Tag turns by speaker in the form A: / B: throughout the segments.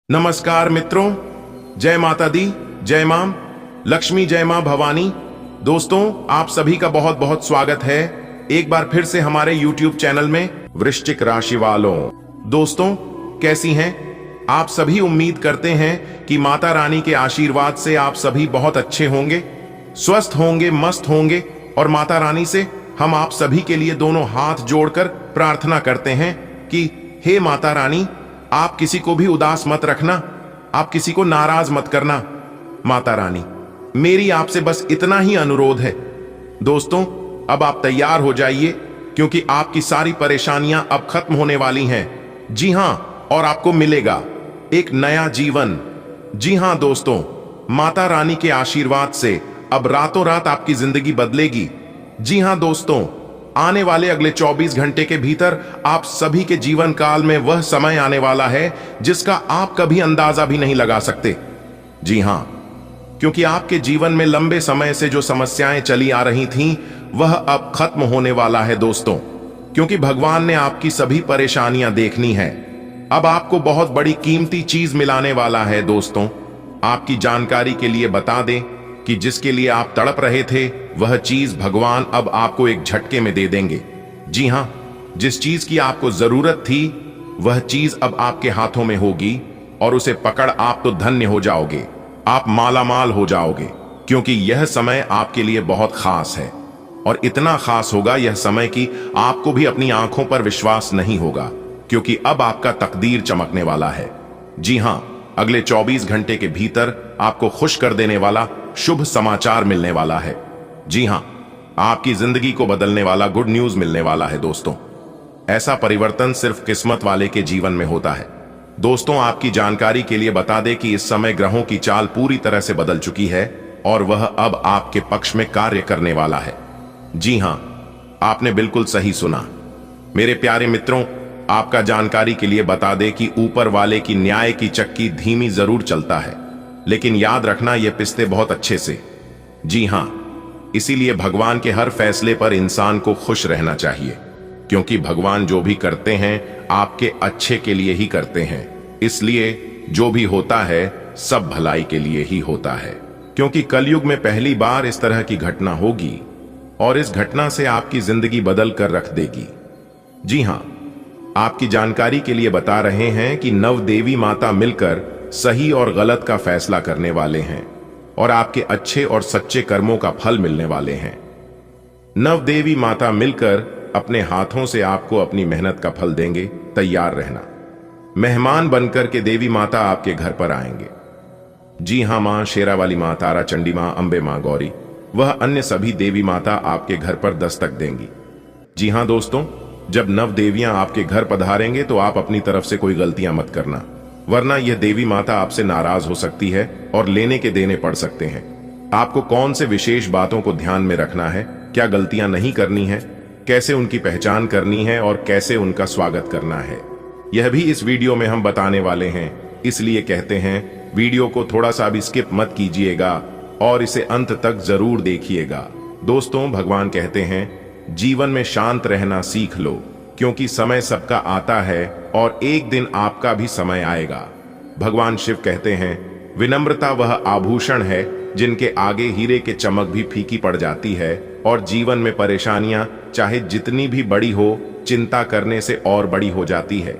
A: नमस्कार मित्रों, जय माता दी, जय मां लक्ष्मी, जय मां भवानी। दोस्तों, आप सभी का बहुत बहुत स्वागत है एक बार फिर से हमारे YouTube चैनल में वृश्चिक राशि वालों। दोस्तों, कैसी हैं आप सभी? उम्मीद करते हैं कि माता रानी के आशीर्वाद से आप सभी बहुत अच्छे होंगे, स्वस्थ होंगे, मस्त होंगे। और माता रानी से हम आप सभी के लिए दोनों हाथ जोड़कर प्रार्थना करते हैं कि हे माता रानी, आप किसी को भी उदास मत रखना, आप किसी को नाराज मत करना। माता रानी, मेरी आपसे बस इतना ही अनुरोध है। दोस्तों, अब आप तैयार हो जाइए क्योंकि आपकी सारी परेशानियां अब खत्म होने वाली हैं। जी हां, और आपको मिलेगा एक नया जीवन। जी हां दोस्तों, माता रानी के आशीर्वाद से अब रातों रात आपकी जिंदगी बदलेगी। जी हां दोस्तों, आने वाले अगले 24 घंटे के भीतर आप सभी के जीवन काल में वह समय आने वाला है जिसका आप कभी अंदाजा भी नहीं लगा सकते। जी हां, क्योंकि आपके जीवन में लंबे समय से जो समस्याएं चली आ रही थीं, वह अब खत्म होने वाला है दोस्तों। क्योंकि भगवान ने आपकी सभी परेशानियां देखनी है। अब आपको बहुत बड़ी कीमती चीज मिलाने वाला है दोस्तों। आपकी जानकारी के लिए बता दें कि जिसके लिए आप तड़प रहे थे, वह चीज भगवान अब आपको एक झटके में दे देंगे। जी हां, जिस चीज की आपको जरूरत थी, वह चीज अब आपके हाथों में होगी और उसे पकड़ आप तो धन्य हो जाओगे, आप मालामाल हो जाओगे। क्योंकि यह समय आपके लिए बहुत खास है और इतना खास होगा यह समय कि आपको भी अपनी आंखों पर विश्वास नहीं होगा, क्योंकि अब आपका तकदीर चमकने वाला है। जी हां, अगले 24 घंटे के भीतर आपको खुश कर देने वाला शुभ समाचार मिलने वाला है। जी हां, आपकी जिंदगी को बदलने वाला गुड न्यूज मिलने वाला है दोस्तों। ऐसा परिवर्तन सिर्फ किस्मत वाले के जीवन में होता है। दोस्तों, आपकी जानकारी के लिए बता दें कि इस समय ग्रहों की चाल पूरी तरह से बदल चुकी है और वह अब आपके पक्ष में कार्य करने वाला है। जी हां, आपने बिल्कुल सही सुना। मेरे प्यारे मित्रों, आपका जानकारी के लिए बता दें कि ऊपर वाले की न्याय की चक्की धीमी जरूर चलता है, लेकिन याद रखना ये पिसते बहुत अच्छे से। जी हां, इसीलिए भगवान के हर फैसले पर इंसान को खुश रहना चाहिए, क्योंकि भगवान जो भी करते हैं आपके अच्छे के लिए ही करते हैं। इसलिए जो भी होता है सब भलाई के लिए ही होता है, क्योंकि कलयुग में पहली बार इस तरह की घटना होगी और इस घटना से आपकी जिंदगी बदल कर रख देगी। जी हां, आपकी जानकारी के लिए बता रहे हैं कि नव देवी माता मिलकर सही और गलत का फैसला करने वाले हैं और आपके अच्छे और सच्चे कर्मों का फल मिलने वाले हैं। नव देवी माता मिलकर अपने हाथों से आपको अपनी मेहनत का फल देंगे। तैयार रहना। मेहमान बनकर के देवी माता आपके घर पर आएंगे। जी हां, मां शेरा वाली मां, तारा चंडी मां, अंबे मां, गौरी, वह अन्य सभी देवी माता आपके घर पर दस्तक देंगी। जी हां दोस्तों, जब नव देवियां आपके घर पधारेंगे तो आप अपनी तरफ से कोई गलतियां मत करना, वरना यह देवी माता आपसे नाराज हो सकती है और लेने के देने पड़ सकते हैं। आपको कौन से विशेष बातों को ध्यान में रखना है, क्या गलतियां नहीं करनी है, कैसे उनकी पहचान करनी है और कैसे उनका स्वागत करना है, यह भी इस वीडियो में हम बताने वाले हैं। इसलिए कहते हैं वीडियो को थोड़ा सा भी स्किप मत कीजिएगा और इसे अंत तक जरूर देखिएगा। दोस्तों, भगवान कहते हैं जीवन में शांत रहना सीख लो, क्योंकि समय सबका आता है और एक दिन आपका भी समय आएगा। भगवान शिव कहते हैं विनम्रता वह आभूषण है जिनके आगे हीरे के चमक भी फीकी पड़ जाती है, और जीवन में परेशानियां चाहे जितनी भी बड़ी हो, चिंता करने से और बड़ी हो जाती है,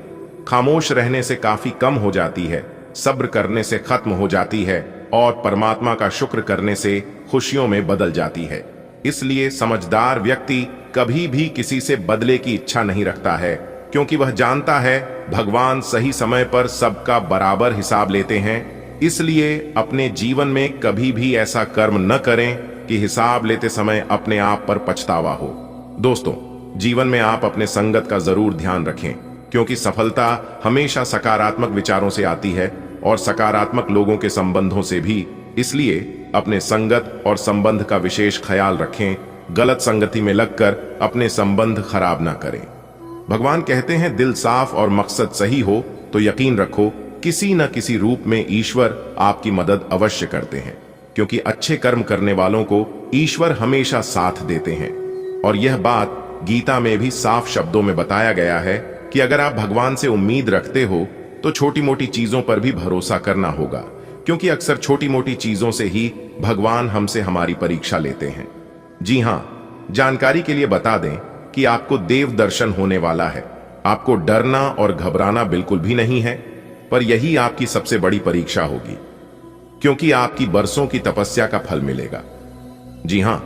A: खामोश रहने से काफी कम हो जाती है, सब्र करने से खत्म हो जाती है और परमात्मा का शुक्र करने से खुशियों में बदल जाती है। इसलिए समझदार व्यक्ति कभी भी किसी से बदले की इच्छा नहीं रखता है, क्योंकि वह जानता है भगवान सही समय पर सबका बराबर हिसाब लेते हैं। इसलिए अपने जीवन में कभी भी ऐसा कर्म न करें कि हिसाब लेते समय अपने आप पर पछतावा हो। दोस्तों, जीवन में आप अपने संगत का जरूर ध्यान रखें, क्योंकि सफलता हमेशा सकारात्मक विचारों से आती है और सकारात्मक लोगों के संबंधों से भी। इसलिए अपने संगत और संबंध का विशेष ख्याल रखें। गलत संगति में लगकर अपने संबंध खराब ना करें। भगवान कहते हैं दिल साफ और मकसद सही हो तो यकीन रखो किसी न किसी रूप में ईश्वर आपकी मदद अवश्य करते हैं, क्योंकि अच्छे कर्म करने वालों को ईश्वर हमेशा साथ देते हैं। और यह बात गीता में भी साफ शब्दों में बताया गया है कि अगर आप भगवान से उम्मीद रखते हो तो छोटी मोटी चीजों पर भी भरोसा करना होगा, क्योंकि अक्सर छोटी मोटी चीजों से ही भगवान हमसे हमारी परीक्षा लेते हैं। जी हां, जानकारी के लिए बता दें कि आपको देव दर्शन होने वाला है। आपको डरना और घबराना बिल्कुल भी नहीं है, पर यही आपकी सबसे बड़ी परीक्षा होगी, क्योंकि आपकी बरसों की तपस्या का फल मिलेगा। जी हां,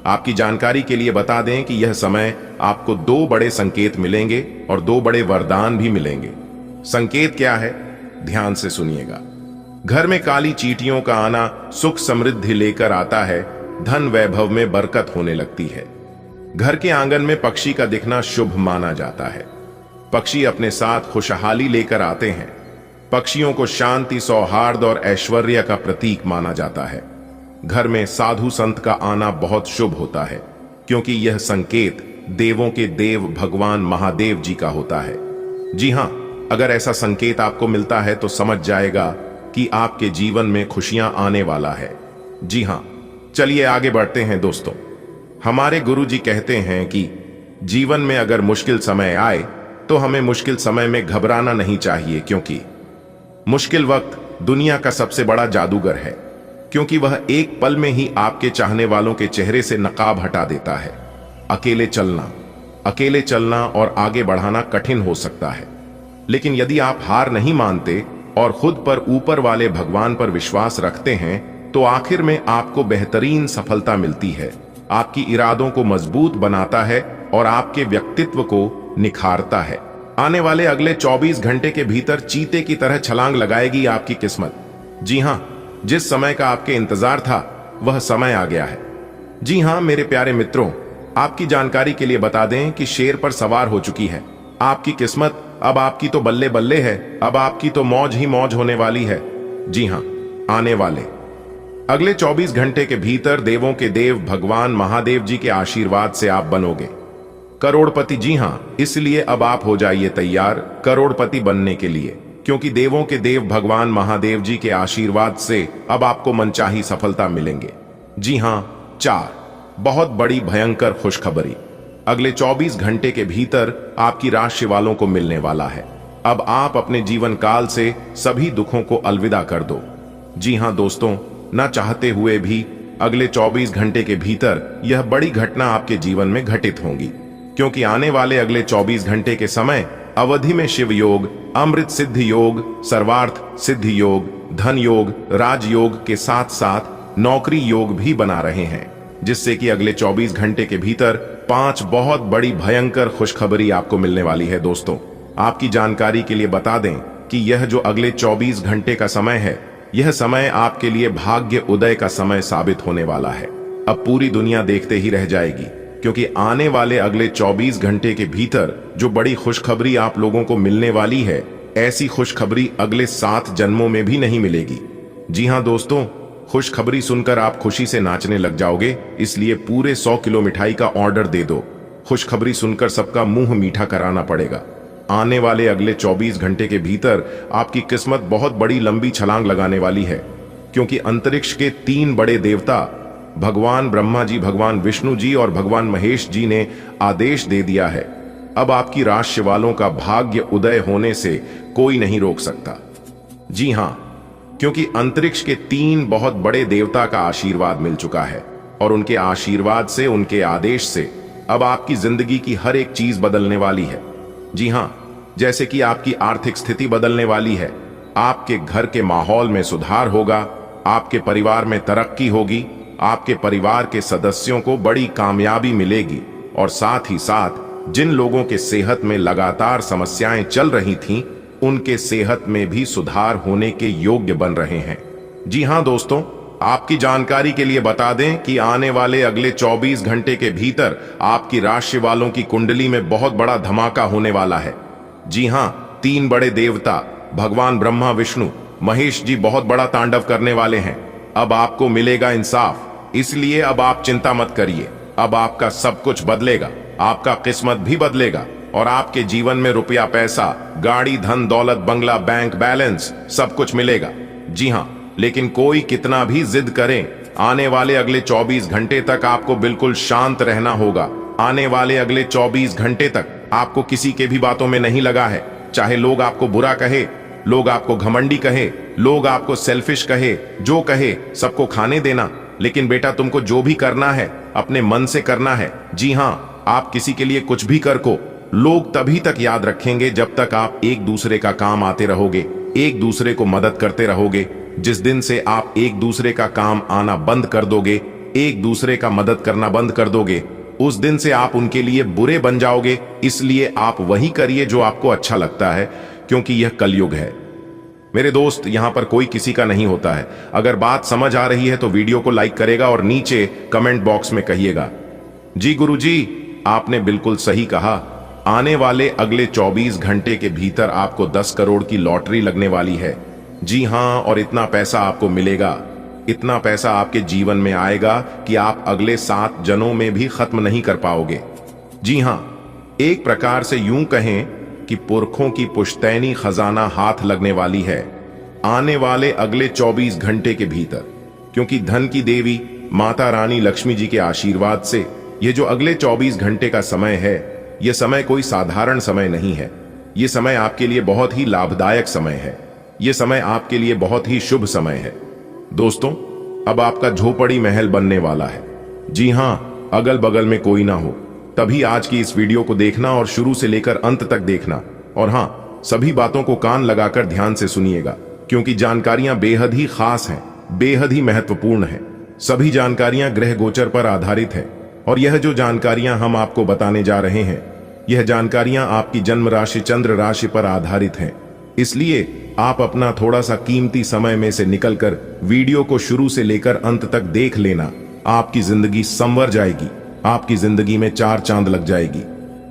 A: आपकी जानकारी के लिए बता दें कि यह समय आपको 2 बड़े संकेत मिलेंगे और 2 बड़े वरदान भी मिलेंगे। संकेत क्या है, ध्यान से सुनिएगा। घर में काली चींटियों का आना सुख समृद्धि लेकर आता है, धन वैभव में बरकत होने लगती है। घर के आंगन में पक्षी का दिखना शुभ माना जाता है। पक्षी अपने साथ खुशहाली लेकर आते हैं। पक्षियों को शांति, सौहार्द और ऐश्वर्य का प्रतीक माना जाता है। घर में साधु संत का आना बहुत शुभ होता है, क्योंकि यह संकेत देवों के देव भगवान महादेव जी का होता है। जी हां, अगर ऐसा संकेत आपको मिलता है तो समझ जाएगा कि आपके जीवन में खुशियां आने वाला है। जी हां, चलिए आगे बढ़ते हैं दोस्तों। हमारे गुरुजी कहते हैं कि जीवन में अगर मुश्किल समय आए तो हमें मुश्किल समय में घबराना नहीं चाहिए, क्योंकि मुश्किल वक्त दुनिया का सबसे बड़ा जादूगर है, क्योंकि वह एक पल में ही आपके चाहने वालों के चेहरे से नकाब हटा देता है। अकेले चलना और आगे बढ़ाना कठिन हो सकता है, लेकिन यदि आप हार नहीं मानते और खुद पर ऊपर वाले भगवान पर विश्वास रखते हैं तो आखिर में आपको बेहतरीन सफलता मिलती है। आपकी इरादों को मजबूत बनाता है और आपके व्यक्तित्व को निखारता है। आने वाले अगले 24 घंटे के भीतर चीते की तरह छलांग लगाएगी आपकी किस्मत। जी हां, जिस समय का आपके इंतजार था वह समय आ गया है। जी हां मेरे प्यारे मित्रों, आपकी जानकारी के लिए बता दें कि शेर पर सवार हो चुकी है आपकी किस्मत। अब आपकी तो बल्ले बल्ले है, अब आपकी तो मौज ही मौज होने वाली है। जी हां, आने वाले अगले 24 घंटे के भीतर देवों के देव भगवान महादेव जी के आशीर्वाद से आप बनोगे करोड़पति। जी हां, इसलिए अब आप हो जाइए तैयार करोड़पति बनने के लिए, क्योंकि देवों के देव भगवान महादेव जी के आशीर्वाद से अब आपको मनचाही सफलता मिलेंगे। जी हां, 4 बहुत बड़ी भयंकर खुशखबरी अगले 24 घंटे के भीतर आपकी राशि वालों को मिलने वाला है। अब आप अपने जीवन काल से सभी दुखों को अलविदा कर दो। जी हां दोस्तों, ना चाहते हुए भी अगले 24 घंटे के भीतर यह बड़ी घटना आपके जीवन में घटित होंगी, क्योंकि आने वाले अगले 24 घंटे के समय अवधि में शिव योग, अमृत सिद्धि योग, सर्वार्थ सिद्धि योग, धन योग, राजयोग के साथ साथ नौकरी योग भी बना रहे हैं, जिससे कि अगले 24 घंटे के भीतर 5 बहुत बड़ी भयंकर खुशखबरी आपको मिलने वाली है। दोस्तों, आपकी जानकारी के लिए बता दें कि यह जो अगले 24 घंटे का समय है, यह समय आपके लिए भाग्य उदय का समय साबित होने वाला है। अब पूरी दुनिया देखते ही रह जाएगी, क्योंकि आने वाले अगले 24 घंटे के भीतर जो बड़ी खुशखबरी आप लोगों को मिलने वाली है, ऐसी खुशखबरी अगले 7 जन्मों में भी नहीं मिलेगी। जी हां दोस्तों, खुशखबरी सुनकर आप खुशी से नाचने लग जाओगे, इसलिए पूरे 100 किलो मिठाई का ऑर्डर दे दो। खुशखबरी सुनकर सबका मुंह मीठा कराना पड़ेगा। आने वाले अगले 24 घंटे के भीतर आपकी किस्मत बहुत बड़ी लंबी छलांग लगाने वाली है, क्योंकि अंतरिक्ष के 3 बड़े देवता भगवान ब्रह्मा जी, भगवान विष्णु जी और भगवान महेश जी ने आदेश दे दिया है। अब आपकी राशि वालों का भाग्य उदय होने से कोई नहीं रोक सकता। जी हां, क्योंकि अंतरिक्ष के 3 बहुत बड़े देवता का आशीर्वाद मिल चुका है, और उनके आशीर्वाद से, उनके आदेश से अब आपकी जिंदगी की हर एक चीज बदलने वाली है। जी हां, जैसे कि आपकी आर्थिक स्थिति बदलने वाली है, आपके घर के माहौल में सुधार होगा, आपके परिवार में तरक्की होगी, आपके परिवार के सदस्यों को बड़ी कामयाबी मिलेगी, और साथ ही साथ जिन लोगों के सेहत में लगातार समस्याएं चल रही थीं, उनके सेहत में भी सुधार होने के योग्य बन रहे हैं। जी हां दोस्तों, आपकी जानकारी के लिए बता दें कि आने वाले अगले 24 घंटे के भीतर आपकी राशि वालों की कुंडली में बहुत बड़ा धमाका होने वाला है। जी हां, 3 बड़े देवता भगवान ब्रह्मा, विष्णु, महेश जी बहुत बड़ा तांडव करने वाले हैं। अब आपको मिलेगा इंसाफ, इसलिए अब आप चिंता मत करिए। अब आपका सब कुछ बदलेगा, आपका किस्मत भी बदलेगा, और आपके जीवन में रुपया, पैसा, गाड़ी, धन दौलत, बंगला, बैंक बैलेंस सब कुछ मिलेगा। जी हां, लेकिन कोई कितना भी जिद करे, आने वाले अगले 24 घंटे तक आपको बिल्कुल शांत रहना होगा। आने वाले अगले 24 घंटे तक आपको किसी के भी बातों में नहीं लगा है, चाहे लोग आपको बुरा कहे, लोग आपको घमंडी कहे, लोग आपको सेल्फिश कहे, जो कहे सबको खाने देना, लेकिन बेटा तुमको जो भी करना है अपने मन से करना है। जी हाँ, आप किसी के लिए कुछ भी कर को लोग तभी तक याद रखेंगे जब तक आप एक दूसरे का काम आते रहोगे, एक दूसरे को मदद करते रहोगे। जिस दिन से आप एक दूसरे का काम आना बंद कर दोगे, एक दूसरे का मदद करना बंद कर दोगे, उस दिन से आप उनके लिए बुरे बन जाओगे। इसलिए आप वही करिए जो आपको अच्छा लगता है, क्योंकि यह कलयुग है। मेरे दोस्त, यहां पर कोई किसी का नहीं होता है। अगर बात समझ आ रही है तो वीडियो को लाइक करेगा और नीचे कमेंट बॉक्स में कहिएगा, जी गुरुजी आपने बिल्कुल सही कहा। आने वाले अगले 24 घंटे के भीतर आपको 10 करोड़ की लॉटरी लगने वाली है। जी हां, और इतना पैसा आपको मिलेगा, इतना पैसा आपके जीवन में आएगा कि आप अगले 7 जन्मों में भी खत्म नहीं कर पाओगे। जी हां, एक प्रकार से यूं कहें कि पुरखों की पुश्तैनी खजाना हाथ लगने वाली है आने वाले अगले 24 घंटे के भीतर, क्योंकि धन की देवी माता रानी लक्ष्मी जी के आशीर्वाद से ये जो अगले 24 घंटे का समय है, यह समय कोई साधारण समय नहीं है। यह समय आपके लिए बहुत ही लाभदायक समय है। यह समय आपके लिए बहुत ही शुभ समय है। दोस्तों, अब आपका झोपड़ी महल बनने वाला है। जी हां, अगल बगल में कोई ना हो, तभी आज की इस वीडियो को देखना और शुरू से लेकर अंत तक देखना। और हां, सभी बातों को कान लगाकर ध्यान से सुनिएगा, क्योंकि जानकारियां बेहद ही खास हैं, बेहद ही महत्वपूर्ण हैं। सभी जानकारियां ग्रह गोचर पर आधारित है, और यह जो जानकारियां हम आपको बताने जा रहे हैं, यह जानकारियां आपकी जन्म राशि चंद्र राशि पर आधारित हैं। इसलिए आप अपना थोड़ा सा कीमती समय में से निकलकर वीडियो को शुरू से लेकर अंत तक देख लेना। आपकी जिंदगी संवर जाएगी, आपकी जिंदगी में 4 चांद लग जाएगी।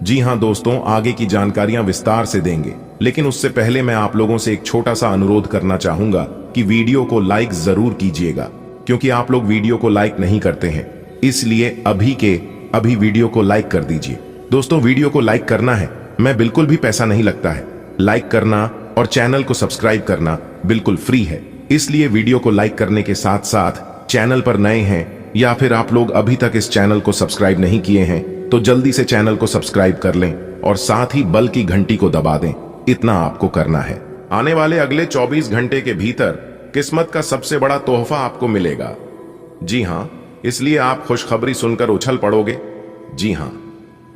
A: जी हां दोस्तों, आगे की जानकारियां विस्तार से देंगे, लेकिन उससे पहले मैं आप लोगों से एक छोटा सा अनुरोध करना चाहूंगा कि वीडियो को लाइक जरूर कीजिएगा, क्योंकि आप लोग वीडियो को लाइक नहीं करते हैं। इसलिए अभी के अभी वीडियो को लाइक कर दीजिए। दोस्तों, वीडियो को लाइक करना है, मैं बिल्कुल भी पैसा नहीं लगता है। लाइक करना और चैनल को सब्सक्राइब करना बिल्कुल फ्री है। इसलिए वीडियो को लाइक करने के साथ साथ चैनल पर नए हैं या फिर आप लोग अभी तक इस चैनल को सब्सक्राइब नहीं किए हैं तो जल्दी से चैनल को सब्सक्राइब कर लें और साथ ही बल की घंटी को दबा दें। इतना आपको करना है। आने वाले अगले 24 घंटे के भीतर किस्मत का सबसे बड़ा तोहफा आपको मिलेगा। जी हां, इसलिए आप खुशखबरी सुनकर उछल पड़ोगे। जी हां,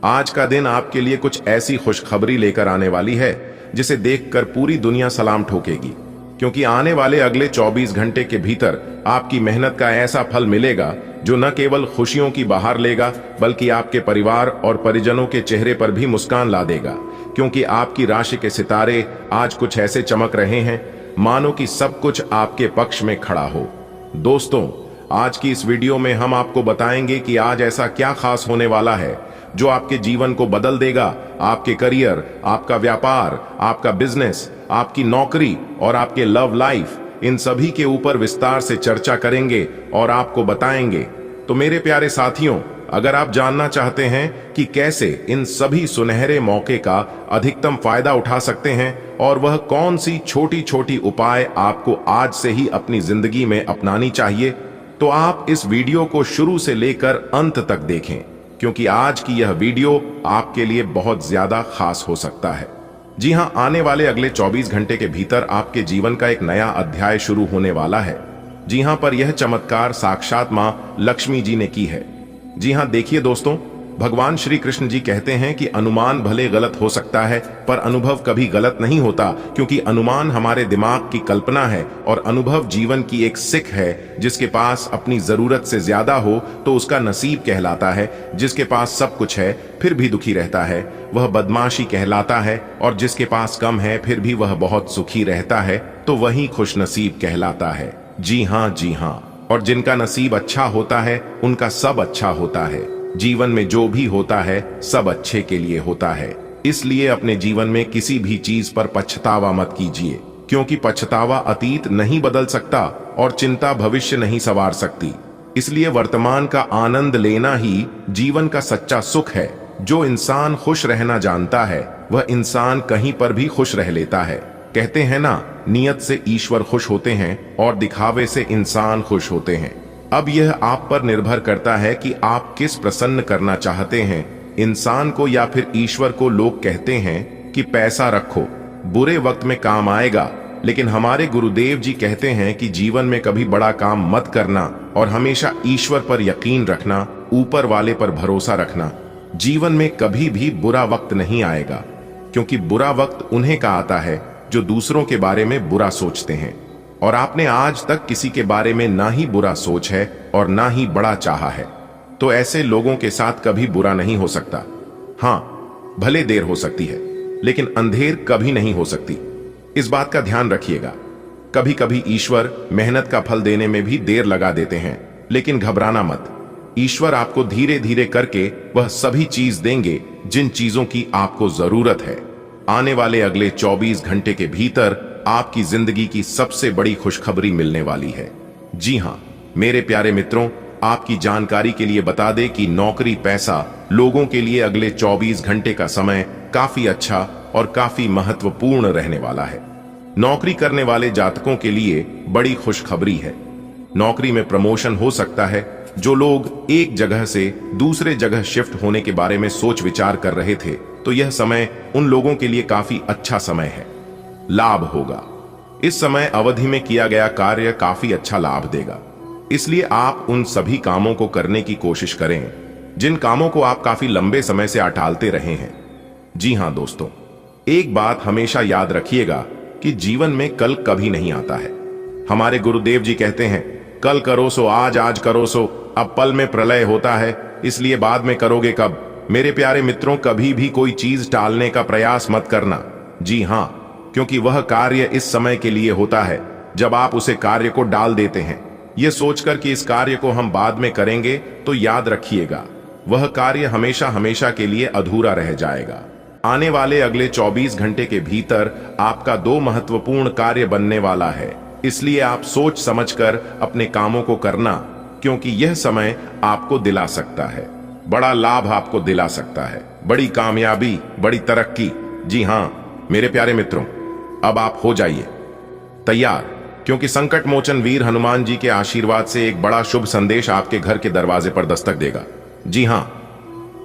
A: आज का दिन आपके लिए कुछ ऐसी खुशखबरी लेकर आने वाली है जिसे देखकर पूरी दुनिया सलाम ठोकेगी, क्योंकि आने वाले अगले 24 घंटे के भीतर आपकी मेहनत का ऐसा फल मिलेगा जो न केवल खुशियों की बहार लेगा, बल्कि आपके परिवार और परिजनों के चेहरे पर भी मुस्कान ला देगा। क्योंकि आपकी राशि के सितारे आज कुछ ऐसे चमक रहे हैं मानो कि सब कुछ आपके पक्ष में खड़ा हो। दोस्तों, आज की इस वीडियो में हम आपको बताएंगे कि आज ऐसा क्या खास होने वाला है जो आपके जीवन को बदल देगा। आपके करियर, आपका व्यापार, आपका बिजनेस, आपकी नौकरी और आपके लव लाइफ, इन सभी के ऊपर विस्तार से चर्चा करेंगे और आपको बताएंगे। तो मेरे प्यारे साथियों, अगर आप जानना चाहते हैं कि कैसे इन सभी सुनहरे मौके का अधिकतम फायदा उठा सकते हैं और वह कौन सी छोटी छोटी उपाय आपको आज से ही अपनी जिंदगी में अपनानी चाहिए, तो आप इस वीडियो को शुरू से लेकर अंत तक देखें, क्योंकि आज की यह वीडियो आपके लिए बहुत ज्यादा खास हो सकता है। जी हां, आने वाले अगले 24 घंटे के भीतर आपके जीवन का एक नया अध्याय शुरू होने वाला है। जी हां, पर यह चमत्कार साक्षात मां लक्ष्मी जी ने की है। जी हां, देखिए दोस्तों, भगवान श्री कृष्ण जी कहते हैं कि अनुमान भले गलत हो सकता है, पर अनुभव कभी गलत नहीं होता, क्योंकि अनुमान हमारे दिमाग की कल्पना है और अनुभव जीवन की एक सीख है। जिसके पास अपनी जरूरत से ज्यादा हो तो उसका नसीब कहलाता है, जिसके पास सब कुछ है फिर भी दुखी रहता है वह बदमाशी कहलाता है, और जिसके पास कम है फिर भी वह बहुत सुखी रहता है तो वही खुशनसीब कहलाता है। जी हाँ, जी हाँ, और जिनका नसीब अच्छा होता है उनका सब अच्छा होता है। जीवन में जो भी होता है सब अच्छे के लिए होता है। इसलिए अपने जीवन में किसी भी चीज पर पछतावा मत कीजिए, क्योंकि पछतावा अतीत नहीं बदल सकता और चिंता भविष्य नहीं संवार सकती। इसलिए वर्तमान का आनंद लेना ही जीवन का सच्चा सुख है। जो इंसान खुश रहना जानता है वह इंसान कहीं पर भी खुश रह लेता है। कहते हैं ना, नियत से ईश्वर खुश होते हैं और दिखावे से इंसान खुश होते हैं। अब यह आप पर निर्भर करता है कि आप किस प्रसन्न करना चाहते हैं, इंसान को या फिर ईश्वर को। लोग कहते हैं कि पैसा रखो, बुरे वक्त में काम आएगा, लेकिन हमारे गुरुदेव जी कहते हैं कि जीवन में कभी बड़ा काम मत करना और हमेशा ईश्वर पर यकीन रखना, ऊपर वाले पर भरोसा रखना। जीवन में कभी भी बुरा वक्त नहीं आएगा, क्योंकि बुरा वक्त उन्हें का आता है जो दूसरों के बारे में बुरा सोचते हैं। और आपने आज तक किसी के बारे में ना ही बुरा सोच है और ना ही बड़ा चाहा है, तो ऐसे लोगों के साथ कभी बुरा नहीं हो सकता। हां, भले देर हो सकती है, लेकिन अंधेर कभी नहीं हो सकती। इस बात का ध्यान रखिएगा। कभी कभी ईश्वर मेहनत का फल देने में भी देर लगा देते हैं, लेकिन घबराना मत। ईश्वर आपको धीरे धीरे करके वह सभी चीज देंगे जिन चीजों की आपको जरूरत है। आने वाले अगले 24 घंटे के भीतर आपकी जिंदगी की सबसे बड़ी खुशखबरी मिलने वाली है। जी हां मेरे प्यारे मित्रों, आपकी जानकारी के लिए बता दें कि नौकरी, पैसा, लोगों के लिए अगले 24 घंटे का समय काफी अच्छा और काफी महत्वपूर्ण रहने वाला है। नौकरी करने वाले जातकों के लिए बड़ी खुशखबरी है। नौकरी में प्रमोशन हो सकता है। जो लोग एक जगह से दूसरे जगह शिफ्ट होने के बारे में सोच विचार कर रहे थे, तो यह समय उन लोगों के लिए काफी अच्छा समय है। लाभ होगा। इस समय अवधि में किया गया कार्य काफी अच्छा लाभ देगा, इसलिए आप उन सभी कामों को करने की कोशिश करें जिन कामों को आप काफी लंबे समय से अटालते रहे हैं। जी हां दोस्तों, एक बात हमेशा याद रखिएगा कि जीवन में कल कभी नहीं आता है। हमारे गुरुदेव जी कहते हैं, कल करो सो आज, आज करो सो अब। पल में प्रलय होता है, इसलिए बाद में करोगे कब। मेरे प्यारे मित्रों, कभी भी कोई चीज टालने का प्रयास मत करना। जी हां, क्योंकि वह कार्य इस समय के लिए होता है जब आप उसे कार्य को डाल देते हैं, यह सोचकर कि इस कार्य को हम बाद में करेंगे, तो याद रखिएगा वह कार्य हमेशा हमेशा के लिए अधूरा रह जाएगा। आने वाले अगले 24 घंटे के भीतर आपका 2 महत्वपूर्ण कार्य बनने वाला है, इसलिए आप सोच समझकर अपने कामों को करना, क्योंकि यह समय आपको दिला सकता है, बड़ा लाभ आपको दिला सकता है, बड़ी कामयाबी, बड़ी तरक्की। जी हां मेरे प्यारे मित्रों, अब आप हो जाइए तैयार, क्योंकि संकट मोचन वीर हनुमान जी के आशीर्वाद से एक बड़ा शुभ संदेश आपके घर के दरवाजे पर दस्तक देगा। जी हां,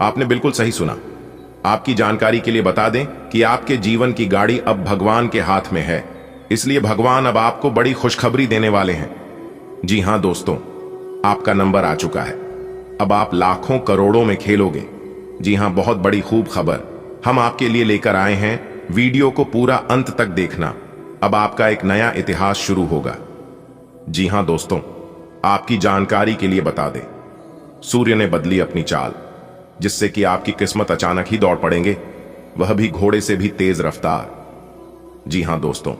A: आपने बिल्कुल सही सुना। आपकी जानकारी के लिए बता दें कि आपके जीवन की गाड़ी अब भगवान के हाथ में है, इसलिए भगवान अब आपको बड़ी खुशखबरी देने वाले हैं। जी हां दोस्तों, आपका नंबर आ चुका है। अब आप लाखों करोड़ों में खेलोगे। जी हां, बहुत बड़ी खूब खबर हम आपके लिए लेकर आए हैं। वीडियो को पूरा अंत तक देखना। अब आपका एक नया इतिहास शुरू होगा। जी हां दोस्तों, आपकी जानकारी के लिए बता दें, सूर्य ने बदली अपनी चाल, जिससे कि आपकी किस्मत अचानक ही दौड़ पड़ेंगे, वह भी घोड़े से भी तेज रफ्तार। जी हां दोस्तों,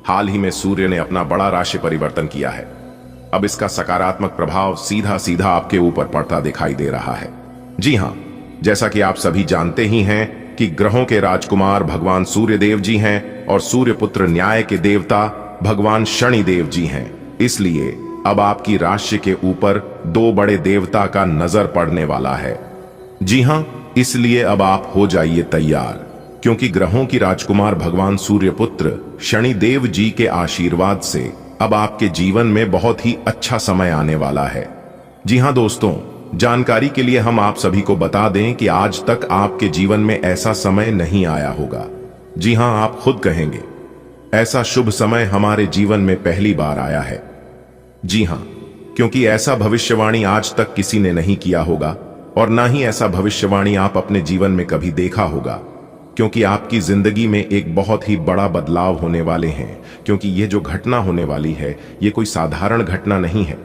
A: हाल ही में सूर्य ने अपना बड़ा राशि परिवर्तन किया है। अब इसका सकारात्मक प्रभाव सीधा सीधा आपके ऊपर पड़ता दिखाई दे रहा है। जी हां, जैसा कि आप सभी जानते ही हैं कि ग्रहों के राजकुमार भगवान सूर्य देव जी हैं और सूर्य पुत्र न्याय के देवता भगवान शनि देव जी हैं। इसलिए अब आपकी राशि के ऊपर 2 बड़े देवता का नजर पड़ने वाला है। जी हां, इसलिए अब आप हो जाइए तैयार, क्योंकि ग्रहों की राजकुमार भगवान सूर्य पुत्र शनि देव जी के आशीर्वाद से अब आपके जीवन में बहुत ही अच्छा समय आने वाला है। जी हां दोस्तों, जानकारी के लिए हम आप सभी को बता दें कि आज तक आपके जीवन में ऐसा समय नहीं आया होगा। जी हां, आप खुद कहेंगे, ऐसा शुभ समय हमारे जीवन में पहली बार आया है। जी हां, क्योंकि ऐसा भविष्यवाणी आज तक किसी ने नहीं किया होगा और ना ही ऐसा भविष्यवाणी आप अपने जीवन में कभी देखा होगा, क्योंकि आपकी जिंदगी में एक बहुत ही बड़ा बदलाव होने वाले हैं। क्योंकि ये जो घटना होने वाली है, ये कोई साधारण घटना नहीं है।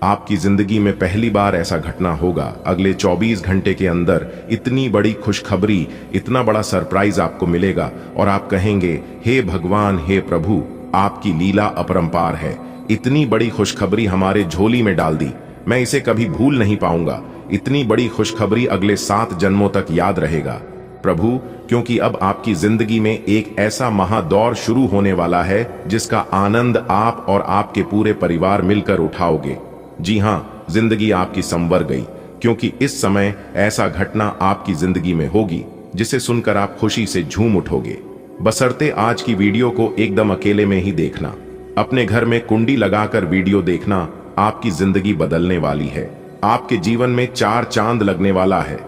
A: आपकी जिंदगी में पहली बार ऐसा घटना होगा। अगले 24 घंटे के अंदर इतनी बड़ी खुशखबरी, इतना बड़ा सरप्राइज आपको मिलेगा और आप कहेंगे, हे भगवान, हे प्रभु, आपकी लीला अपरंपार है। इतनी बड़ी खुशखबरी हमारे झोली में डाल दी, मैं इसे कभी भूल नहीं पाऊंगा। इतनी बड़ी खुशखबरी अगले 7 जन्मों तक याद रहेगा प्रभु, क्योंकि अब आपकी जिंदगी में एक ऐसा महादौर शुरू होने वाला है जिसका आनंद आप और आपके पूरे परिवार मिलकर उठाओगे। जी हां, जिंदगी आपकी संवर गई, क्योंकि इस समय ऐसा घटना आपकी जिंदगी में होगी जिसे सुनकर आप खुशी से झूम उठोगे। बशर्ते आज की वीडियो को एकदम अकेले में ही देखना। अपने घर में कुंडी लगाकर वीडियो देखना आपकी जिंदगी बदलने वाली है। आपके जीवन में 4 चांद लगने वाला है।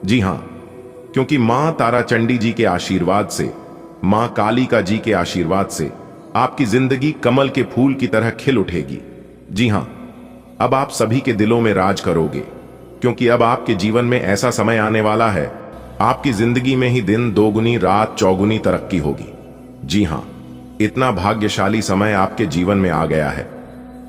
A: जी हां, क्योंकि मां तारा चंडी जी के आशीर्वाद से, मां कालिका जी के आशीर्वाद से आपकी जिंदगी कमल के फूल की तरह खिल उठेगी। जी हां, अब आप सभी के दिलों में राज करोगे, क्योंकि अब आपके जीवन में ऐसा समय आने वाला है, आपकी जिंदगी में ही दिन दोगुनी रात चौगुनी तरक्की होगी। जी हां, इतना भाग्यशाली समय आपके जीवन में आ गया है,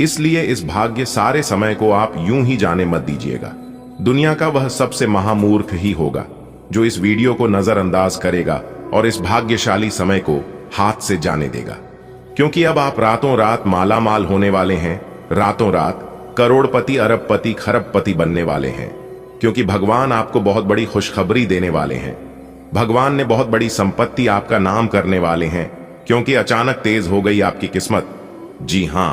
A: इसलिए इस भाग्य सारे समय को आप यूं ही जाने मत दीजिएगा। दुनिया का वह सबसे महामूर्ख ही होगा जो इस वीडियो को नजरअंदाज करेगा और इस भाग्यशाली समय को हाथ से जाने देगा, क्योंकि अब आप रातों रात मालामाल होने वाले हैं, रातों रात करोड़पति अरबपति खरबपति बनने वाले हैं, क्योंकि भगवान आपको बहुत बड़ी खुशखबरी देने वाले हैं। भगवान ने बहुत बड़ी संपत्ति आपका नाम करने वाले हैं, क्योंकि अचानक तेज हो गई आपकी किस्मत। जी हां,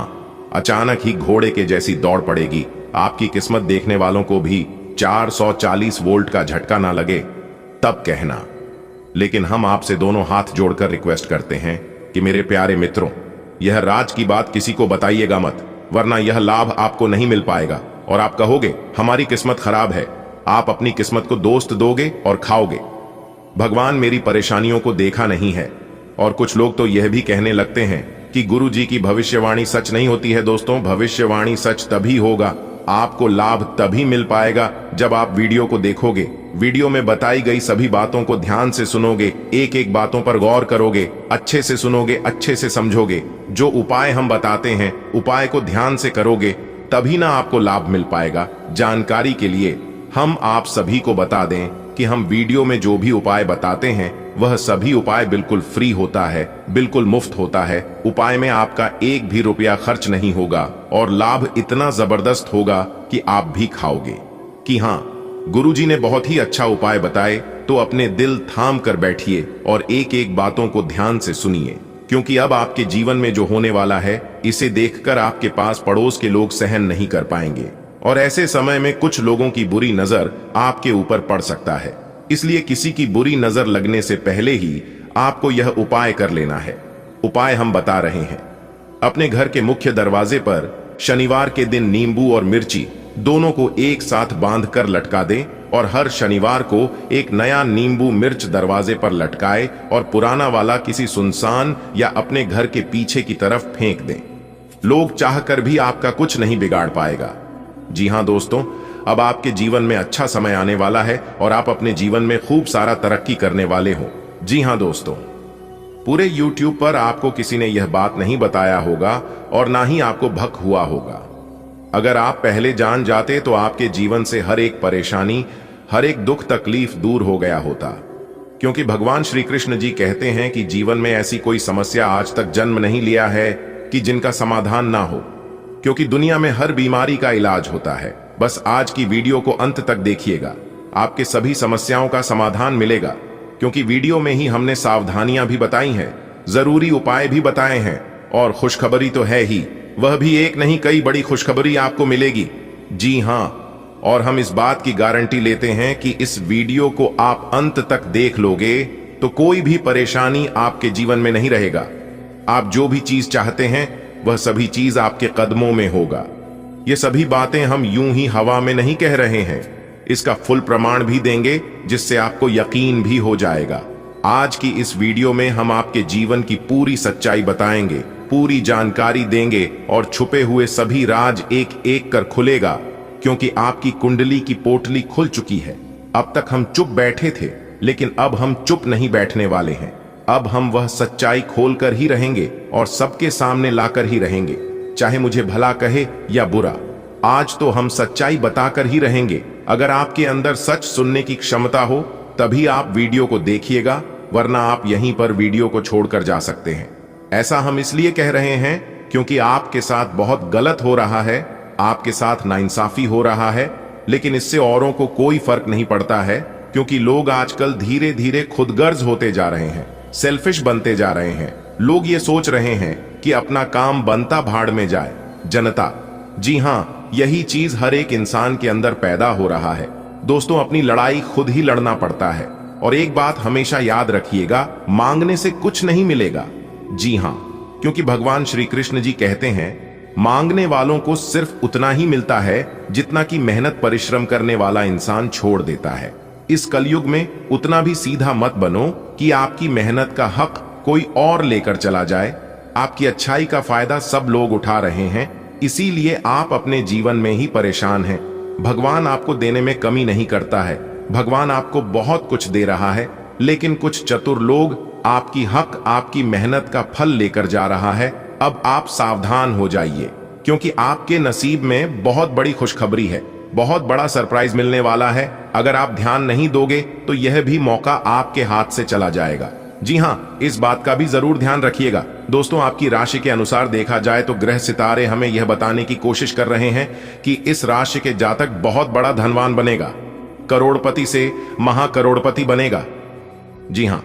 A: अचानक ही घोड़े के जैसी दौड़ पड़ेगी आपकी किस्मत। देखने वालों को भी 440 वोल्ट का झटका ना लगे तब कहना। लेकिन हम आपसे दोनों हाथ जोड़कर रिक्वेस्ट करते हैं कि मेरे प्यारे मित्रों, यह राज की बात किसी को बताइएगा मत, वरना यह लाभ आपको नहीं मिल पाएगा और आप कहोगे हमारी किस्मत खराब है। आप अपनी किस्मत को दोस्त दोगे और खाओगे। भगवान मेरी परेशानियों को देखा नहीं है। और कुछ लोग तो यह भी कहने लगते हैं कि गुरु जी की भविष्यवाणी सच नहीं होती है। दोस्तों, भविष्यवाणी सच तभी होगा, आपको लाभ तभी मिल पाएगा जब आप वीडियो को देखोगे, वीडियो में बताई गई सभी बातों को ध्यान से सुनोगे, एक एक बातों पर गौर करोगे, अच्छे से सुनोगे, अच्छे से समझोगे। जो उपाय हम बताते हैं उपाय को ध्यान से करोगे, तभी ना आपको लाभ मिल पाएगा। जानकारी के लिए हम आप सभी को बता दें कि हम वीडियो में जो भी उपाय बताते हैं वह सभी उपाय बिल्कुल फ्री होता है, बिल्कुल मुफ्त होता है। उपाय में आपका एक भी रुपया खर्च नहीं होगा और लाभ इतना जबरदस्त होगा कि आप भी खाओगे। कि हाँ, गुरुजी ने बहुत ही अच्छा उपाय बताए, तो अपने दिल थाम कर बैठिए और एक एक बातों को ध्यान से सुनिए, क्योंकि अब आपके जीवन में जो होने वाला है इसे देखकर आपके पास पड़ोस के लोग सहन नहीं कर पाएंगे और ऐसे समय में कुछ लोगों की बुरी नजर आपके ऊपर पड़ सकता है। इसलिए किसी की बुरी नजर लगने से पहले ही आपको यह उपाय कर लेना है। उपाय हम बता रहे हैं। अपने घर के मुख्य दरवाजे पर शनिवार के दिन नींबू और मिर्ची दोनों को एक साथ बांधकर लटका दें और हर शनिवार को एक नया नींबू मिर्च दरवाजे पर लटकाए और पुराना वाला किसी सुनसान या अपने घर के पीछे की तरफ फेंक दें। लोग चाहकर भी आपका कुछ नहीं बिगाड़ पाएगा। जी हां दोस्तों, अब आपके जीवन में अच्छा समय आने वाला है और आप अपने जीवन में खूब सारा तरक्की करने वाले हो। जी हां दोस्तों, पूरे YouTube पर आपको किसी ने यह बात नहीं बताया होगा और ना ही आपको भक हुआ होगा। अगर आप पहले जान जाते तो आपके जीवन से हर एक परेशानी, हर एक दुख तकलीफ दूर हो गया होता, क्योंकि भगवान श्री कृष्ण जी कहते हैं कि जीवन में ऐसी कोई समस्या आज तक जन्म नहीं लिया है कि जिनका समाधान ना हो, क्योंकि दुनिया में हर बीमारी का इलाज होता है। बस आज की वीडियो को अंत तक देखिएगा, आपके सभी समस्याओं का समाधान मिलेगा, क्योंकि वीडियो में ही हमने सावधानियां भी बताई हैं, जरूरी उपाय भी बताए हैं और खुशखबरी तो है ही, वह भी एक नहीं कई बड़ी खुशखबरी आपको मिलेगी। जी हां, और हम इस बात की गारंटी लेते हैं कि इस वीडियो को आप अंत तक देख लोगे तो कोई भी परेशानी आपके जीवन में नहीं रहेगा। आप जो भी चीज चाहते हैं वह सभी चीज आपके कदमों में होगा। ये सभी बातें हम यूं ही हवा में नहीं कह रहे हैं, इसका फुल प्रमाण भी देंगे जिससे आपको यकीन भी हो जाएगा। आज की इस वीडियो में हम आपके जीवन की पूरी सच्चाई बताएंगे, पूरी जानकारी देंगे और छुपे हुए सभी राज एक एक कर खुलेगा, क्योंकि आपकी कुंडली की पोटली खुल चुकी है। अब तक हम चुप बैठे थे, लेकिन अब हम चुप नहीं बैठने वाले हैं। अब हम वह सच्चाई खोलकर ही रहेंगे और सबके सामने लाकर ही रहेंगे, चाहे मुझे भला कहे या बुरा। आज तो हम सच्चाई बताकर ही रहेंगे। अगर आपके अंदर सच सुनने की क्षमता हो तभी आप वीडियो को देखिएगा, वरना आप यहीं पर वीडियो को छोड़कर जा सकते हैं। ऐसा हम इसलिए कह रहे हैं क्योंकि आपके साथ बहुत गलत हो रहा है, आपके साथ नाइंसाफी हो रहा है, लेकिन इससे औरों को कोई फर्क नहीं पड़ता है, क्योंकि लोग आजकल धीरे धीरे खुदगर्ज होते जा रहे हैं, सेल्फिश बनते जा रहे हैं। लोग ये सोच रहे हैं कि अपना काम बनता भाड़ में जाए जनता। जी हां, यही चीज हर एक इंसान के अंदर पैदा हो रहा है। दोस्तों, अपनी लड़ाई खुद ही लड़ना पड़ता है और एक बात हमेशा याद रखिएगा, मांगने से कुछ नहीं मिलेगा। जी हां, क्योंकि भगवान श्री कृष्ण जी कहते हैं मांगने वालों को सिर्फ उतना ही मिलता है जितना कि मेहनत परिश्रम करने वाला इंसान छोड़ देता है। इस कलयुग में उतना भी सीधा मत बनो कि आपकी मेहनत का हक कोई और लेकर चला जाए। आपकी अच्छाई का फायदा सब लोग उठा रहे हैं, इसीलिए आप अपने जीवन में ही परेशान हैं। भगवान आपको देने में कमी नहीं करता है। भगवान आपको बहुत कुछ दे रहा है, लेकिन कुछ चतुर लोग आपकी हक, आपकी मेहनत का फल लेकर जा रहा है। अब आप सावधान हो जाइए, क्योंकि आपके नसीब में बहुत बड़ी खुशखबरी है। बहुत बड़ा सरप्राइज मिलने वाला है। अगर आप ध्यान नहीं दोगे तो यह भी मौका आपके हाथ से चला जाएगा। जी हाँ, इस बात का भी जरूर ध्यान रखिएगा। दोस्तों, आपकी राशि के अनुसार देखा जाए तो ग्रह सितारे हमें यह बताने की कोशिश कर रहे हैं कि इस राशि के जातक बहुत बड़ा धनवान बनेगा, करोड़पति से महाकरोड़पति बनेगा। जी हाँ,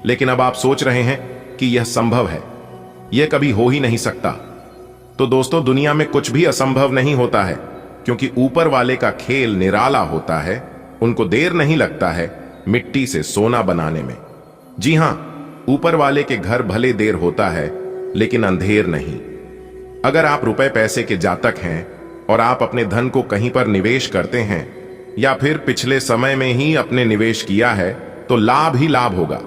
A: लेकिन अब आप सोच रहे हैं कि यह संभव है, यह कभी हो ही नहीं सकता। तो दोस्तों, दुनिया में कुछ भी असंभव नहीं होता है, क्योंकि ऊपर वाले का खेल निराला होता है। उनको देर नहीं लगता है मिट्टी से सोना बनाने में। जी हां, ऊपर वाले के घर भले देर होता है, लेकिन अंधेर नहीं। अगर आप रुपए पैसे के जातक हैं और आप अपने धन को कहीं पर निवेश करते हैं या फिर पिछले समय में ही अपने निवेश किया है, तो लाभ ही लाभ होगा।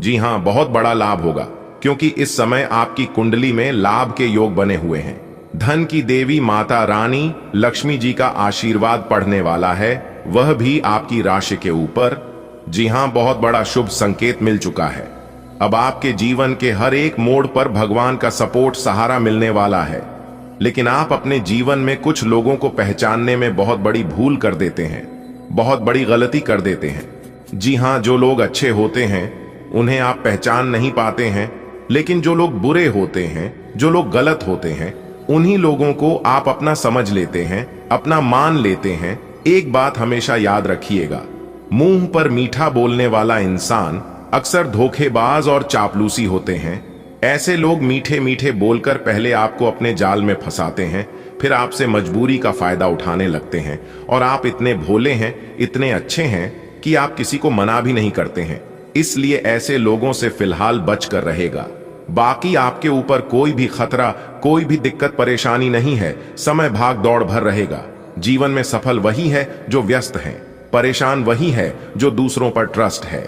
A: जी हां, बहुत बड़ा लाभ होगा, क्योंकि इस समय आपकी कुंडली में लाभ के योग बने हुए हैं। धन की देवी माता रानी लक्ष्मी जी का आशीर्वाद पढ़ने वाला है, वह भी आपकी राशि के ऊपर। जी हां, बहुत बड़ा शुभ संकेत मिल चुका है। अब आपके जीवन के हर एक मोड़ पर भगवान का सपोर्ट, सहारा मिलने वाला है। लेकिन आप अपने जीवन में कुछ लोगों को पहचानने में बहुत बड़ी भूल कर देते हैं, बहुत बड़ी गलती कर देते हैं। जी हां, जो लोग अच्छे होते हैं उन्हें आप पहचान नहीं पाते हैं, लेकिन जो लोग बुरे होते हैं, जो लोग गलत होते हैं, उन्हीं लोगों को आप अपना समझ लेते हैं, अपना मान लेते हैं। एक बात हमेशा याद रखिएगा, मुंह पर मीठा बोलने वाला इंसान अक्सर धोखेबाज और चापलूसी होते हैं। ऐसे लोग मीठे मीठे बोलकर पहले आपको अपने जाल में फंसाते हैं, फिर आपसे मजबूरी का फायदा उठाने लगते हैं। और आप इतने भोले हैं, इतने अच्छे हैं कि आप किसी को मना भी नहीं करते हैं। इसलिए ऐसे लोगों से फिलहाल बचकर रहेगा। बाकी आपके ऊपर कोई भी खतरा, कोई भी दिक्कत परेशानी नहीं है। समय भाग दौड़ भर रहेगा। जीवन में सफल वही है जो व्यस्त है, परेशान वही है जो दूसरों पर ट्रस्ट है।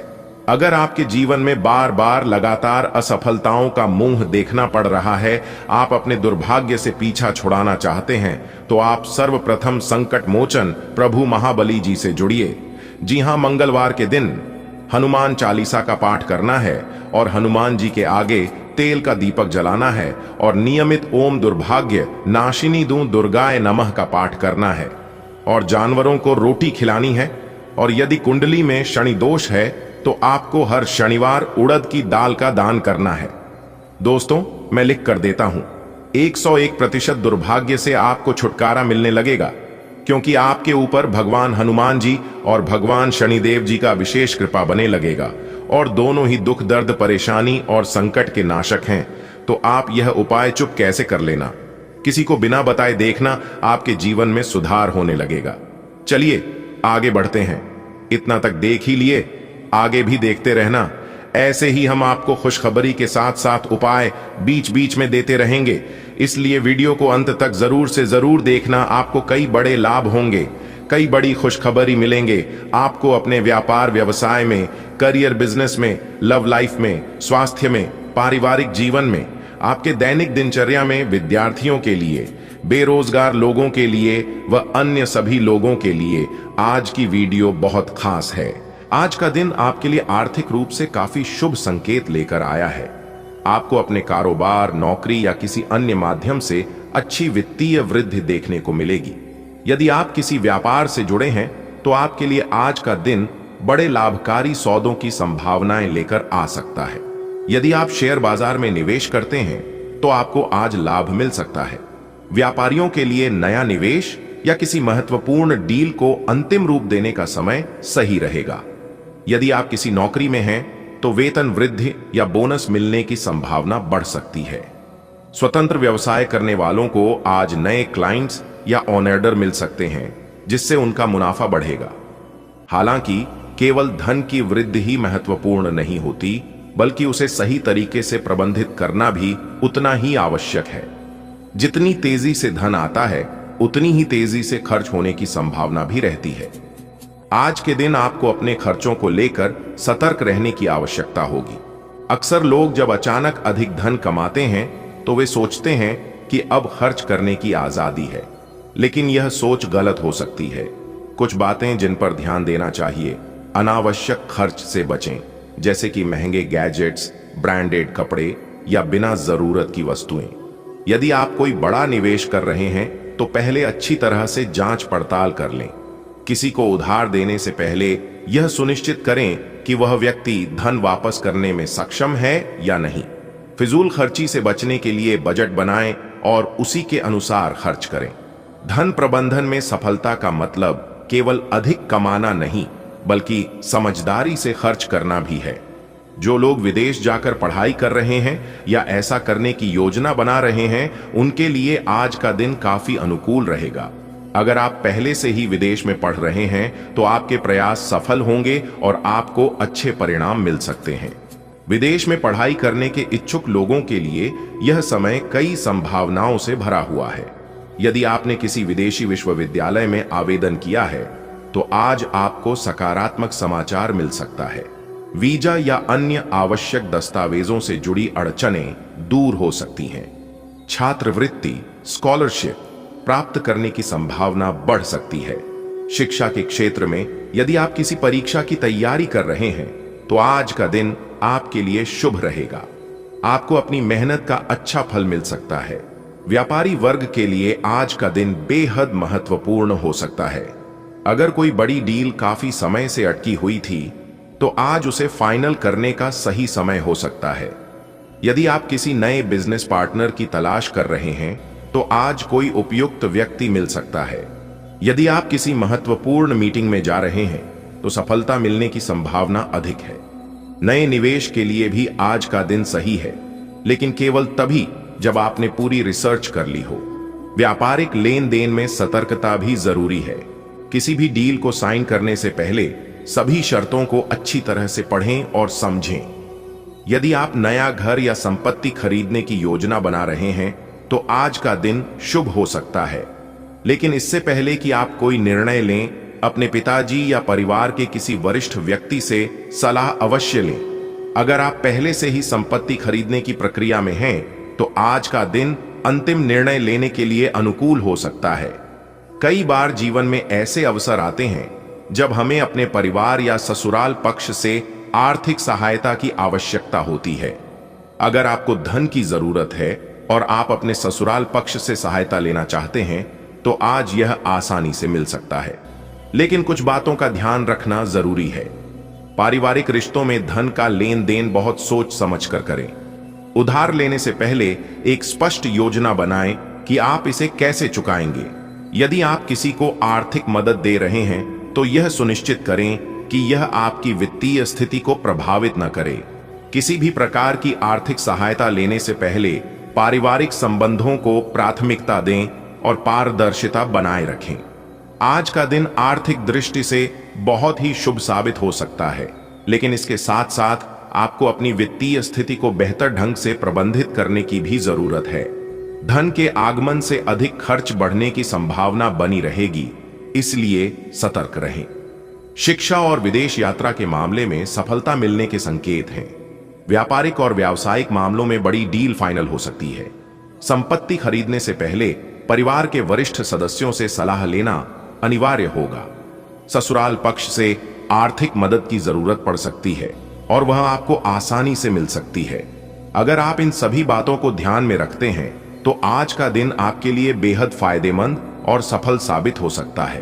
A: अगर आपके जीवन में बार बार लगातार असफलताओं का मुंह देखना पड़ रहा है, आप अपने दुर्भाग्य से पीछा छुड़ाना चाहते हैं, तो आप सर्वप्रथम संकट मोचन प्रभु महाबली जी से जुड़िए। जी हां, मंगलवार के दिन हनुमान चालीसा का पाठ करना है और हनुमान जी के आगे तेल का दीपक जलाना है और नियमित ओम दुर्भाग्य नाशिनी दूं दुर्गाए नमः का पाठ करना है और जानवरों को रोटी खिलानी है। और यदि कुंडली में शनि दोष है तो आपको हर शनिवार उड़द की दाल का दान करना है। दोस्तों, मैं लिख कर देता हूं, 101% दुर्भाग्य से आपको छुटकारा मिलने लगेगा, क्योंकि आपके ऊपर भगवान हनुमान जी और भगवान शनिदेव जी का विशेष कृपा बने लगेगा और दोनों ही दुख, दर्द, परेशानी और संकट के नाशक हैं। तो आप यह उपाय चुप कैसे कर लेना, किसी को बिना बताए देखना, आपके जीवन में सुधार होने लगेगा। चलिए आगे बढ़ते हैं। इतना तक देख ही लिए, आगे भी देखते रहना। ऐसे ही हम आपको खुशखबरी के साथ साथ उपाय बीच बीच में देते रहेंगे, इसलिए वीडियो को अंत तक जरूर से जरूर देखना। आपको कई बड़े लाभ होंगे, कई बड़ी खुशखबरी मिलेंगे आपको अपने व्यापार व्यवसाय में, करियर बिजनेस में, लव लाइफ में, स्वास्थ्य में, पारिवारिक जीवन में, आपके दैनिक दिनचर्या में, विद्यार्थियों के लिए, बेरोजगार लोगों के लिए व अन्य सभी लोगों के लिए आज की वीडियो बहुत खास है। आज का दिन आपके लिए आर्थिक रूप से काफी शुभ संकेत लेकर आया है। आपको अपने कारोबार, नौकरी या किसी अन्य माध्यम से अच्छी वित्तीय वृद्धि देखने को मिलेगी। यदि आप किसी व्यापार से जुड़े हैं तो आपके लिए आज का दिन बड़े लाभकारी सौदों की संभावनाएं लेकर आ सकता है। यदि आप शेयर बाजार में निवेश करते हैं तो आपको आज लाभ मिल सकता है। व्यापारियों के लिए नया निवेश या किसी महत्वपूर्ण डील को अंतिम रूप देने का समय सही रहेगा। यदि आप किसी नौकरी में हैं तो वेतन वृद्धि या बोनस मिलने की संभावना बढ़ सकती है। स्वतंत्र व्यवसाय करने वालों को आज नए क्लाइंट्स या ऑन ऑर्डर मिल सकते हैं, जिससे उनका मुनाफा बढ़ेगा। हालांकि केवल धन की वृद्धि ही महत्वपूर्ण नहीं होती, बल्कि उसे सही तरीके से प्रबंधित करना भी उतना ही आवश्यक है। जितनी तेजी से धन आता है, उतनी ही तेजी से खर्च होने की संभावना भी रहती है। आज के दिन आपको अपने खर्चों को लेकर सतर्क रहने की आवश्यकता होगी। अक्सर लोग जब अचानक अधिक धन कमाते हैं तो वे सोचते हैं कि अब खर्च करने की आजादी है, लेकिन यह सोच गलत हो सकती है। कुछ बातें जिन पर ध्यान देना चाहिए। अनावश्यक खर्च से बचें, जैसे कि महंगे गैजेट्स, ब्रांडेड कपड़े या बिना जरूरत की वस्तुएं। यदि आप कोई बड़ा निवेश कर रहे हैं तो पहले अच्छी तरह से जांच पड़ताल कर लें। किसी को उधार देने से पहले यह सुनिश्चित करें कि वह व्यक्ति धन वापस करने में सक्षम है या नहीं। फिजूल खर्ची से बचने के लिए बजट बनाएं और उसी के अनुसार खर्च करें। धन प्रबंधन में सफलता का मतलब केवल अधिक कमाना नहीं, बल्कि समझदारी से खर्च करना भी है। जो लोग विदेश जाकर पढ़ाई कर रहे हैं या ऐसा करने की योजना बना रहे हैं, उनके लिए आज का दिन काफी अनुकूल रहेगा। अगर आप पहले से ही विदेश में पढ़ रहे हैं तो आपके प्रयास सफल होंगे और आपको अच्छे परिणाम मिल सकते हैं। विदेश में पढ़ाई करने के इच्छुक लोगों के लिए यह समय कई संभावनाओं से भरा हुआ है। यदि आपने किसी विदेशी विश्वविद्यालय में आवेदन किया है तो आज आपको सकारात्मक समाचार मिल सकता है। वीजा या अन्य आवश्यक दस्तावेजों से जुड़ी अड़चनें दूर हो सकती हैं। छात्रवृत्ति, स्कॉलरशिप प्राप्त करने की संभावना बढ़ सकती है। शिक्षा के क्षेत्र में यदि आप किसी परीक्षा की तैयारी कर रहे हैं तो आज का दिन आपके लिए शुभ रहेगा। आपको अपनी मेहनत का अच्छा फल मिल सकता है। व्यापारी वर्ग के लिए आज का दिन बेहद महत्वपूर्ण हो सकता है। अगर कोई बड़ी डील काफी समय से अटकी हुई थी तो आज उसे फाइनल करने का सही समय हो सकता है। यदि आप किसी नए बिजनेस पार्टनर की तलाश कर रहे हैं तो आज कोई उपयुक्त व्यक्ति मिल सकता है। यदि आप किसी महत्वपूर्ण मीटिंग में जा रहे हैं तो सफलता मिलने की संभावना अधिक है। नए निवेश के लिए भी आज का दिन सही है, लेकिन केवल तभी जब आपने पूरी रिसर्च कर ली हो। व्यापारिक लेन देन में सतर्कता भी जरूरी है। किसी भी डील को साइन करने से पहले सभी शर्तों को अच्छी तरह से पढ़ें और समझें। यदि आप नया घर या संपत्ति खरीदने की योजना बना रहे हैं तो आज का दिन शुभ हो सकता है, लेकिन इससे पहले कि आप कोई निर्णय लें, अपने पिताजी या परिवार के किसी वरिष्ठ व्यक्ति से सलाह अवश्य लें। अगर आप पहले से ही संपत्ति खरीदने की प्रक्रिया में हैं तो आज का दिन अंतिम निर्णय लेने के लिए अनुकूल हो सकता है। कई बार जीवन में ऐसे अवसर आते हैं जब हमें अपने परिवार या ससुराल पक्ष से आर्थिक सहायता की आवश्यकता होती है। अगर आपको धन की जरूरत है और आप अपने ससुराल पक्ष से सहायता लेना चाहते हैं तो आज यह आसानी से मिल सकता है, लेकिन कुछ बातों का ध्यान रखना जरूरी है। पारिवारिक रिश्तों में धन का लेन देन बहुत सोच समझ कर करें। उधार लेने से पहले एक स्पष्ट योजना बनाएं कि आप इसे कैसे चुकाएंगे। यदि आप किसी को आर्थिक मदद दे रहे हैं तो यह सुनिश्चित करें कि यह आपकी वित्तीय स्थिति को प्रभावित न करे। किसी भी प्रकार की आर्थिक सहायता लेने से पहले पारिवारिक संबंधों को प्राथमिकता दें और पारदर्शिता बनाए रखें। आज का दिन आर्थिक दृष्टि से बहुत ही शुभ साबित हो सकता है, लेकिन इसके साथ साथ आपको अपनी वित्तीय स्थिति को बेहतर ढंग से प्रबंधित करने की भी जरूरत है। धन के आगमन से अधिक खर्च बढ़ने की संभावना बनी रहेगी, इसलिए सतर्क रहें। शिक्षा और विदेश यात्रा के मामले में सफलता मिलने के संकेत हैं। व्यापारिक और व्यावसायिक मामलों में बड़ी डील फाइनल हो सकती है। संपत्ति खरीदने से पहले परिवार के वरिष्ठ सदस्यों से सलाह लेना अनिवार्य होगा। ससुराल पक्ष से आर्थिक मदद की जरूरत पड़ सकती है और वह आपको आसानी से मिल सकती है। अगर आप इन सभी बातों को ध्यान में रखते हैं तो आज का दिन आपके लिए बेहद फायदेमंद और सफल साबित हो सकता है।